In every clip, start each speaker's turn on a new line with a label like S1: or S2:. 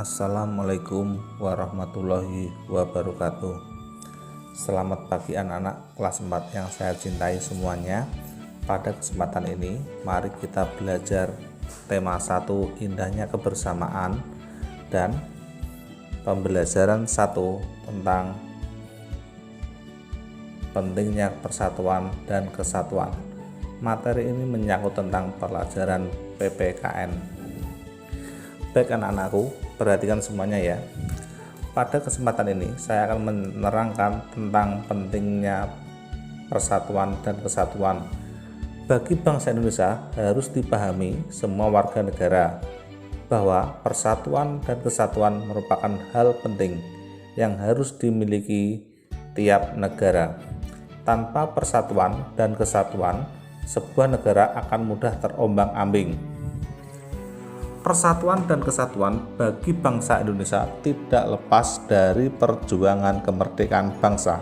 S1: Assalamualaikum warahmatullahi wabarakatuh. Selamat pagi anak-anak kelas 4 yang saya cintai semuanya. Pada kesempatan ini mari kita belajar tema 1 indahnya kebersamaan dan pembelajaran 1 tentang pentingnya persatuan dan kesatuan. Materi ini menyangkut tentang pelajaran PPKN. Baik anak-anakku, perhatikan semuanya ya. Pada kesempatan ini saya akan menerangkan tentang pentingnya persatuan dan kesatuan. Bagi bangsa Indonesia harus dipahami semua warga negara bahwa persatuan dan kesatuan merupakan hal penting yang harus dimiliki tiap negara. Tanpa persatuan dan kesatuan, sebuah negara akan mudah terombang-ambing. Persatuan dan kesatuan bagi bangsa Indonesia tidak lepas dari perjuangan kemerdekaan bangsa.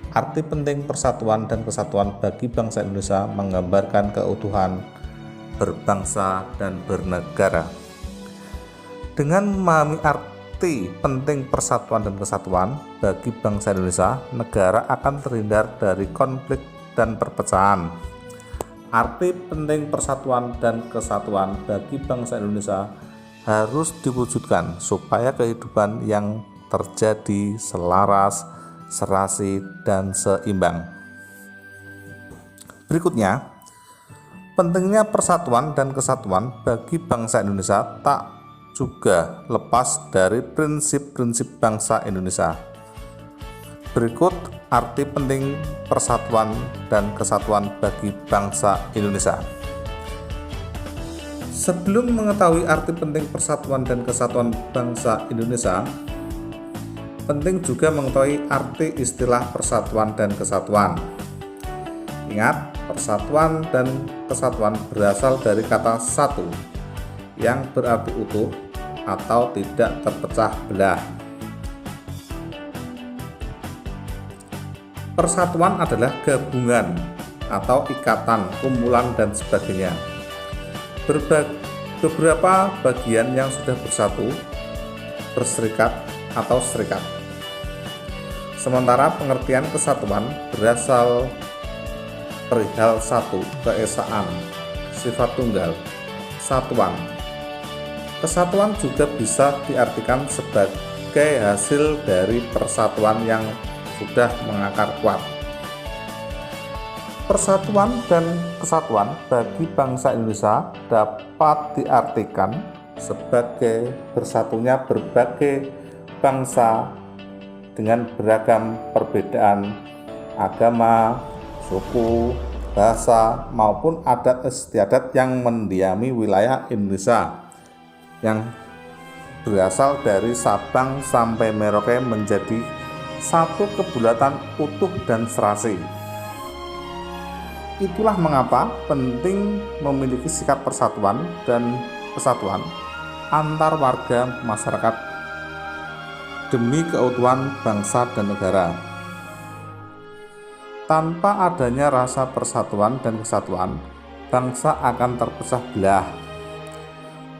S1: Arti penting persatuan dan kesatuan bagi bangsa Indonesia menggambarkan keutuhan berbangsa dan bernegara. Dengan memahami arti penting persatuan dan kesatuan bagi bangsa Indonesia, negara akan terhindar dari konflik dan perpecahan. Arti penting persatuan dan kesatuan bagi bangsa Indonesia harus diwujudkan supaya kehidupan yang terjadi selaras, serasi, dan seimbang. Berikutnya, pentingnya persatuan dan kesatuan bagi bangsa Indonesia tak juga lepas dari prinsip-prinsip bangsa Indonesia. Berikut arti penting persatuan dan kesatuan bagi bangsa Indonesia. Sebelum mengetahui arti penting persatuan dan kesatuan bangsa Indonesia, penting juga mengetahui arti istilah persatuan dan kesatuan. Ingat, persatuan dan kesatuan berasal dari kata satu yang berarti utuh atau tidak terpecah belah. Persatuan adalah gabungan atau ikatan, kumpulan, dan sebagainya. Beberapa bagian yang sudah bersatu, berserikat, atau serikat. Sementara pengertian kesatuan berasal perihal satu, keesaan, sifat tunggal, satuan. Kesatuan juga bisa diartikan sebagai hasil dari persatuan yang sudah mengakar kuat. Persatuan dan kesatuan bagi bangsa Indonesia dapat diartikan sebagai bersatunya berbagai bangsa dengan beragam perbedaan agama, suku, bahasa maupun adat istiadat yang mendiami wilayah Indonesia yang berasal dari Sabang sampai Merauke menjadi satu kebulatan utuh dan serasi. Itulah mengapa penting memiliki sikap persatuan dan kesatuan antar warga masyarakat demi keutuhan bangsa dan negara. Tanpa adanya rasa persatuan dan kesatuan, bangsa akan terpecah belah.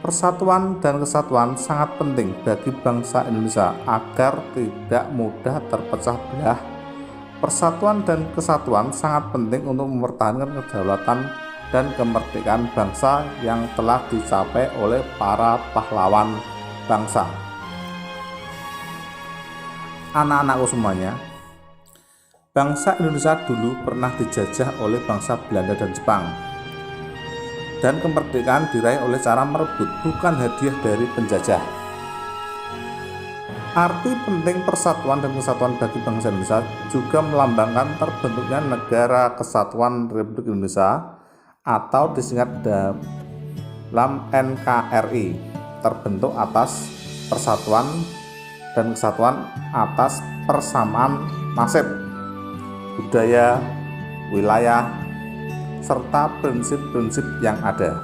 S1: Persatuan dan kesatuan sangat penting bagi bangsa Indonesia agar tidak mudah terpecah belah. Persatuan dan kesatuan sangat penting untuk mempertahankan kedaulatan dan kemerdekaan bangsa yang telah dicapai oleh para pahlawan bangsa. Anak-anakku semuanya, bangsa Indonesia dulu pernah dijajah oleh bangsa Belanda dan Jepang. Dan kemerdekaan diraih oleh cara merebut, bukan hadiah dari penjajah. Arti penting persatuan dan kesatuan bagi bangsa Indonesia juga melambangkan terbentuknya Negara Kesatuan Republik Indonesia atau disingkat dalam NKRI, terbentuk atas persatuan dan kesatuan atas persamaan nasib, budaya, wilayah, serta prinsip-prinsip yang ada.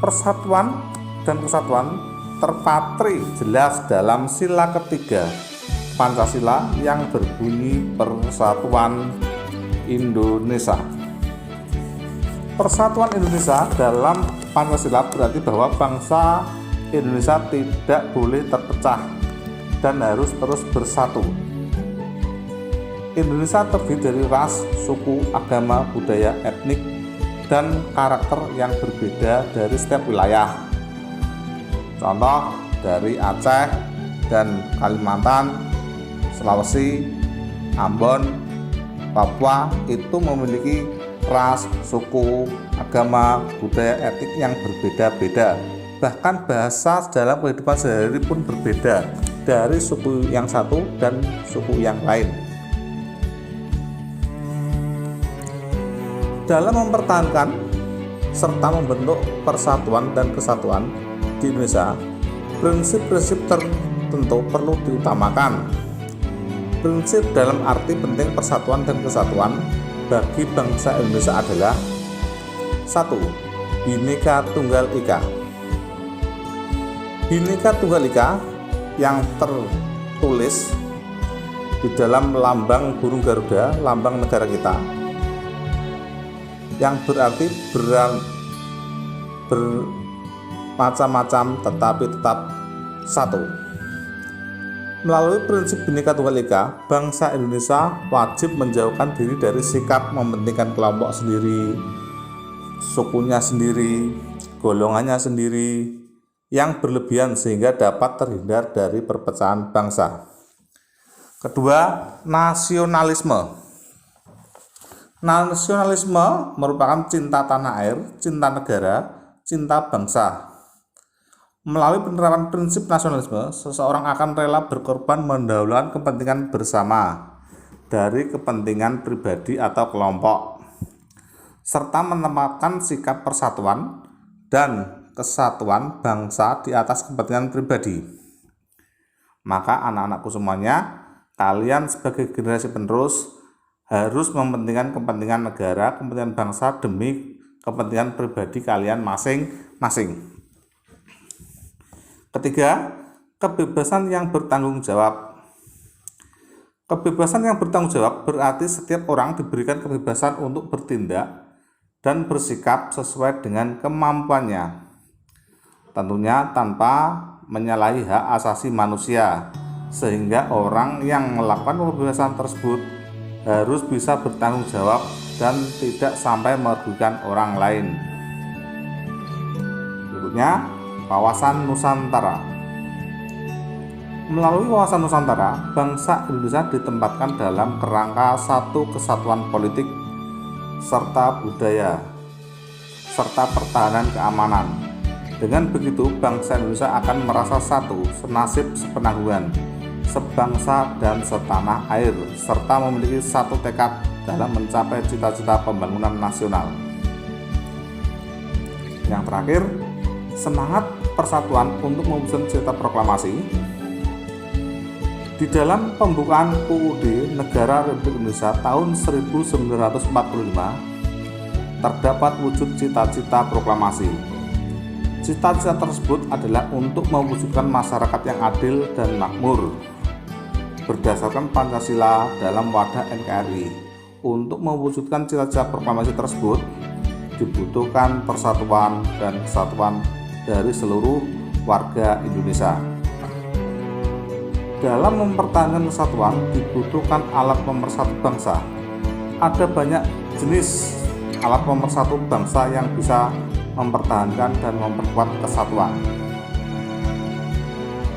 S1: Persatuan dan kesatuan terpatri jelas dalam sila ketiga Pancasila yang berbunyi Persatuan Indonesia. Persatuan Indonesia dalam Pancasila berarti bahwa bangsa Indonesia tidak boleh terpecah dan harus terus bersatu. Indonesia terdiri dari ras, suku, agama, budaya, etnik, dan karakter yang berbeda dari setiap wilayah. Contoh dari Aceh dan Kalimantan, Sulawesi, Ambon, Papua itu memiliki ras, suku, agama, budaya, etnik yang berbeda-beda. Bahkan bahasa dalam kehidupan sehari-hari pun berbeda dari suku yang satu dan suku yang lain. Dalam mempertahankan serta membentuk persatuan dan kesatuan di Indonesia, prinsip-prinsip tertentu perlu diutamakan. Prinsip dalam arti penting persatuan dan kesatuan bagi bangsa Indonesia adalah 1. Bhinneka Tunggal Ika. Bhinneka Tunggal Ika yang tertulis di dalam lambang burung Garuda, lambang negara kita, yang berarti bermacam-macam tetapi tetap satu. Melalui prinsip Bhinneka Tunggal Ika, bangsa Indonesia wajib menjauhkan diri dari sikap mementingkan kelompok sendiri, sukunya sendiri, golongannya sendiri yang berlebihan sehingga dapat terhindar dari perpecahan bangsa. Kedua, nasionalisme. Nasionalisme merupakan cinta tanah air, cinta negara, cinta bangsa. Melalui penerapan prinsip nasionalisme, seseorang akan rela berkorban mendahulukan kepentingan bersama dari kepentingan pribadi atau kelompok, serta menempatkan sikap persatuan dan kesatuan bangsa di atas kepentingan pribadi. Maka anak-anakku semuanya, kalian sebagai generasi penerus harus mementingkan kepentingan negara, kepentingan bangsa demi kepentingan pribadi kalian masing-masing. Ketiga, kebebasan yang bertanggung jawab. Kebebasan yang bertanggung jawab berarti setiap orang diberikan kebebasan untuk bertindak dan bersikap sesuai dengan kemampuannya, tentunya tanpa menyalahi hak asasi manusia, sehingga orang yang melakukan kebebasan tersebut harus bisa bertanggung jawab dan tidak sampai merugikan orang lain. Berikutnya, wawasan Nusantara. Melalui wawasan Nusantara, bangsa Indonesia ditempatkan dalam kerangka satu kesatuan politik serta budaya serta pertahanan keamanan. Dengan begitu, bangsa Indonesia akan merasa satu, senasib, sepenanggungan, sebangsa dan setanah air, serta memiliki satu tekad dalam mencapai cita-cita pembangunan nasional. Yang terakhir, semangat persatuan untuk mewujudkan cita proklamasi. Di dalam pembukaan UUD Negara Republik Indonesia tahun 1945 terdapat wujud cita-cita proklamasi. Cita-cita tersebut adalah untuk mewujudkan masyarakat yang adil dan makmur berdasarkan Pancasila dalam wadah NKRI. Untuk mewujudkan cita-cita proklamasi tersebut dibutuhkan persatuan dan kesatuan dari seluruh warga Indonesia. Dalam mempertahankan kesatuan dibutuhkan alat pemersatu bangsa. Ada banyak jenis alat pemersatu bangsa yang bisa mempertahankan dan memperkuat kesatuan.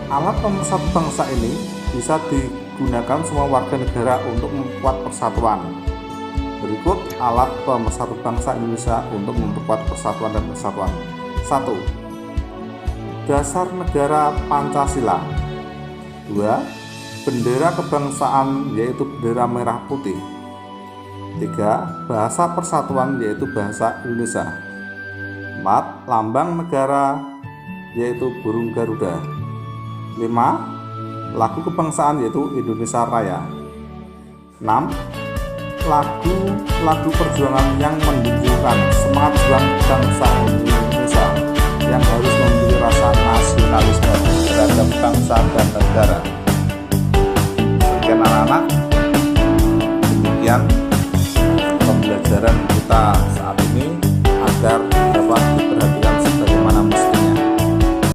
S1: Alat pemersatu bangsa ini bisa digunakan semua warga negara untuk memperkuat persatuan. Berikut alat pemersatu bangsa Indonesia untuk memperkuat persatuan dan kesatuan. 1. Dasar negara Pancasila. 2. Bendera kebangsaan yaitu bendera merah putih. 3. Bahasa persatuan yaitu bahasa Indonesia. 4. Lambang negara yaitu burung Garuda. 5. Lagu kebangsaan yaitu Indonesia Raya. 6. Lagu perjuangan yang menunjukkan semangat juang bangsa Indonesia yang harus memiliki rasa nasionalisme terhadap bangsa dan negara. Sekian anak-anak, demikian pembelajaran kita saat ini agar